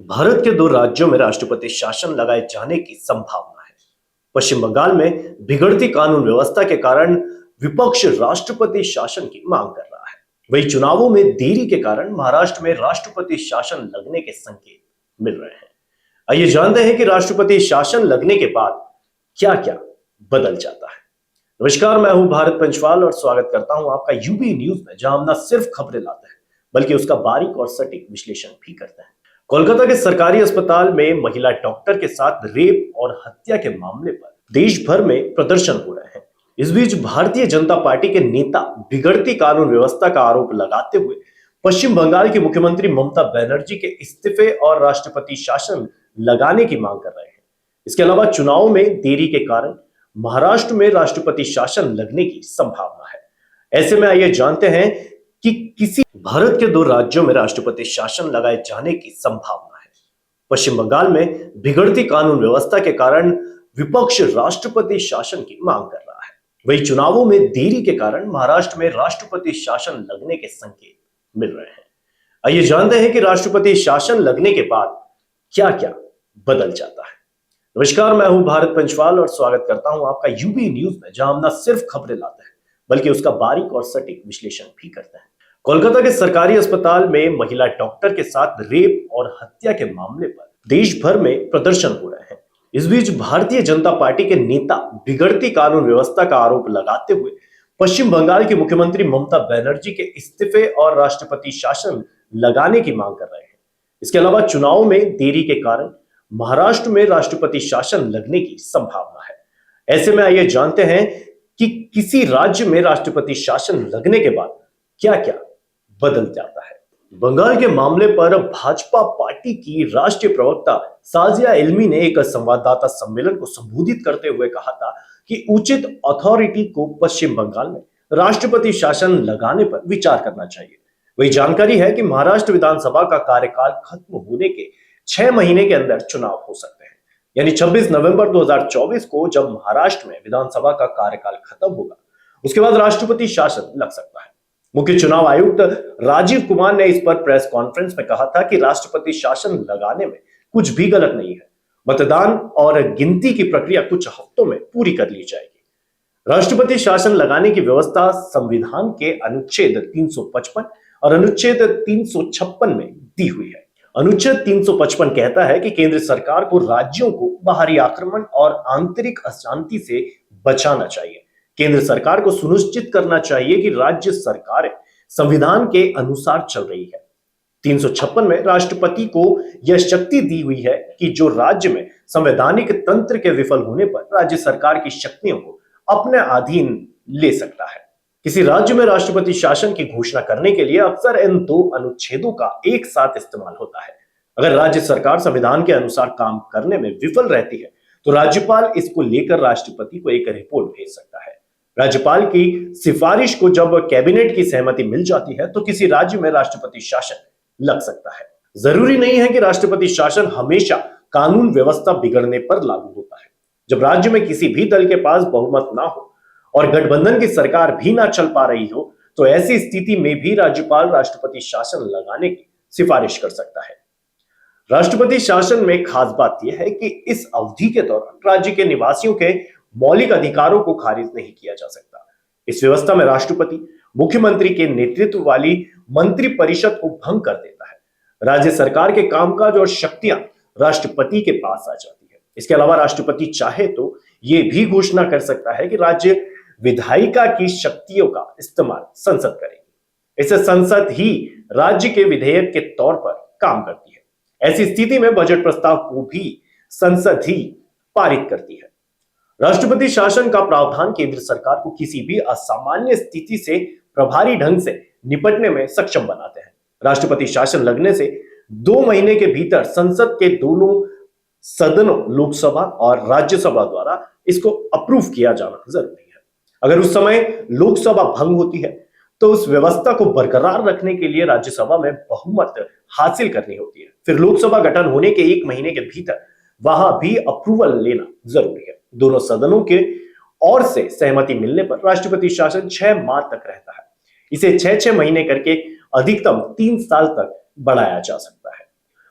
भारत के दो राज्यों में राष्ट्रपति शासन लगाए जाने की संभावना है। पश्चिम बंगाल में बिगड़ती कानून व्यवस्था के कारण विपक्ष राष्ट्रपति शासन की मांग कर रहा है। वहीं चुनावों में देरी के कारण महाराष्ट्र में राष्ट्रपति शासन लगने के संकेत मिल रहे हैं। आइए जानते हैं कि राष्ट्रपति शासन लगने के बाद क्या क्या बदल जाता है। नमस्कार, मैं हूं भारत पंचवाल और स्वागत करता हूं आपका यूबी न्यूज में, जहां हम न सिर्फ खबरें लाते हैं बल्कि उसका बारीक और सटीक विश्लेषण भी करते हैं। कोलकाता के सरकारी अस्पताल में महिला डॉक्टर के साथ रेप और हत्या के मामले पर देश भर में प्रदर्शन हो रहे हैं। इस बीच भारतीय जनता पार्टी के नेता बिगड़ती कानून व्यवस्था का आरोप लगाते हुए पश्चिम बंगाल की मुख्यमंत्री ममता बनर्जी के इस्तीफे और राष्ट्रपति शासन लगाने की मांग कर रहे हैं। इसके अलावा चुनाव में देरी के कारण महाराष्ट्र में राष्ट्रपति शासन लगने की संभावना है। ऐसे में आइए जानते हैं कि किसी भारत के दो राज्यों में राष्ट्रपति शासन लगाए जाने की संभावना है। पश्चिम बंगाल में बिगड़ती कानून व्यवस्था के कारण विपक्ष राष्ट्रपति शासन की मांग कर रहा है। वहीं चुनावों में देरी के कारण महाराष्ट्र में राष्ट्रपति शासन लगने के संकेत मिल रहे हैं। आइए जानते हैं कि राष्ट्रपति शासन लगने के बाद क्या क्या बदल जाता है। नमस्कार, मैं हूं भारत पंचवाल और स्वागत करता हूं आपका यूबी न्यूज में, जहां हम न सिर्फ खबरें लाते हैं बल्कि उसका बारीक और सटीक विश्लेषण भी करते हैं। कोलकाता के सरकारी अस्पताल में महिला डॉक्टर के साथ रेप और हत्या के मामले पर देश भर में प्रदर्शन हो रहे हैं। इस बीच भारतीय जनता पार्टी के नेता बिगड़ती कानून व्यवस्था का आरोप लगाते हुए पश्चिम बंगाल की मुख्यमंत्री ममता बनर्जी के इस्तीफे और राष्ट्रपति शासन लगाने की मांग कर रहे हैं। इसके अलावा चुनाव में देरी के कारण महाराष्ट्र में राष्ट्रपति शासन लगने की संभावना है। ऐसे में आइए जानते हैं कि किसी राज्य में राष्ट्रपति शासन लगने के बाद क्या क्या बदल जाता है। बंगाल के मामले पर भाजपा पार्टी की राष्ट्रीय प्रवक्ता साजिया इल्मी ने एक संवाददाता सम्मेलन को संबोधित करते हुए कहा था कि उचित अथॉरिटी को पश्चिम बंगाल में राष्ट्रपति शासन लगाने पर विचार करना चाहिए। वही जानकारी है कि महाराष्ट्र विधानसभा का कार्यकाल खत्म होने के 6 महीने के अंदर चुनाव हो सकते हैं। यानी 26 नवंबर 2024 को जब महाराष्ट्र में विधानसभा का कार्यकाल खत्म होगा, उसके बाद राष्ट्रपति शासन लग सकता है। मुख्य चुनाव आयुक्त राजीव कुमार ने इस पर प्रेस कॉन्फ्रेंस में कहा था कि राष्ट्रपति शासन लगाने में कुछ भी गलत नहीं है। मतदान और गिनती की प्रक्रिया कुछ हफ्तों में पूरी कर ली जाएगी। राष्ट्रपति शासन लगाने की व्यवस्था संविधान के अनुच्छेद 355 और अनुच्छेद 356 में दी हुई है। अनुच्छेद 355 कहता है कि केंद्र सरकार को राज्यों को बाहरी आक्रमण और आंतरिक अशांति से बचाना चाहिए। केंद्र सरकार को सुनिश्चित करना चाहिए कि राज्य सरकारें संविधान के अनुसार चल रही है। 356 में राष्ट्रपति को यह शक्ति दी हुई है कि जो राज्य में संवैधानिक तंत्र के विफल होने पर राज्य सरकार की शक्तियों को अपने अधीन ले सकता है। किसी राज्य में राष्ट्रपति शासन की घोषणा करने के लिए अक्सर इन दो अनुच्छेदों का एक साथ इस्तेमाल होता है। अगर राज्य सरकार संविधान के अनुसार काम करने में विफल रहती है तो राज्यपाल इसको लेकर राष्ट्रपति को एक रिपोर्ट भेज सकता है। राज्यपाल की सिफारिश को जब कैबिनेट की सहमति मिल जाती है तो किसी राज्य में राष्ट्रपति शासन लग सकता है। जरूरी नहीं है कि राष्ट्रपति शासन हमेशा कानून व्यवस्था बिगड़ने पर लागू होता है। जब राज्य में किसी भी दल के पास बहुमत ना हो और गठबंधन की सरकार भी ना चल पा रही हो तो ऐसी स्थिति में भी राज्यपाल राष्ट्रपति शासन लगाने की सिफारिश कर सकता है। राष्ट्रपति शासन में खास बात यह है कि इस अवधि के दौरान राज्य के निवासियों के मौलिक अधिकारों को खारिज नहीं किया जा सकता। इस व्यवस्था में राष्ट्रपति मुख्यमंत्री के नेतृत्व वाली मंत्रिपरिषद को भंग कर देता है। राज्य सरकार के कामकाज और शक्तियां राष्ट्रपति के पास आ जाती है। इसके अलावा राष्ट्रपति चाहे तो ये भी घोषणा कर सकता है कि राज्य विधायिका की शक्तियों का इस्तेमाल संसद करेगी। इससे संसद ही राज्य के विधेयक के तौर पर काम करती है। ऐसी स्थिति में बजट प्रस्ताव को भी संसद ही पारित करती है। राष्ट्रपति शासन का प्रावधान केंद्र सरकार को किसी भी असामान्य स्थिति से प्रभावी ढंग से निपटने में सक्षम बनाते हैं। राष्ट्रपति शासन लगने से 2 महीने के भीतर संसद के दोनों सदनों, लोकसभा और राज्यसभा द्वारा इसको अप्रूव किया जाना जरूरी है। अगर उस समय लोकसभा भंग होती है तो उस व्यवस्था को बरकरार रखने के लिए राज्यसभा में बहुमत हासिल करनी होती है। फिर लोकसभा गठन होने के 1 महीने के भीतर वहां भी अप्रूवल लेना जरूरी है। दोनों सदनों के ओर से सहमति मिलने पर राष्ट्रपति शासन 6 माह तक रहता है। इसे 6-6 महीने करके अधिकतम 3 साल तक बढ़ाया जा सकता है।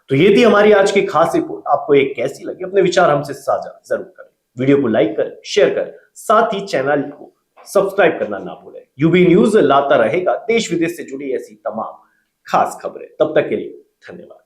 तो ये थी हमारी आज की खास रिपोर्ट। आपको ये कैसी लगी, अपने विचार हमसे साझा जरूर करें। वीडियो को लाइक करें, शेयर करें, साथ ही चैनल को सब्सक्राइब करना ना भूलें। यूबी न्यूज लाता रहेगा देश विदेश से जुड़ी ऐसी तमाम खास खबरें। तब तक के लिए धन्यवाद।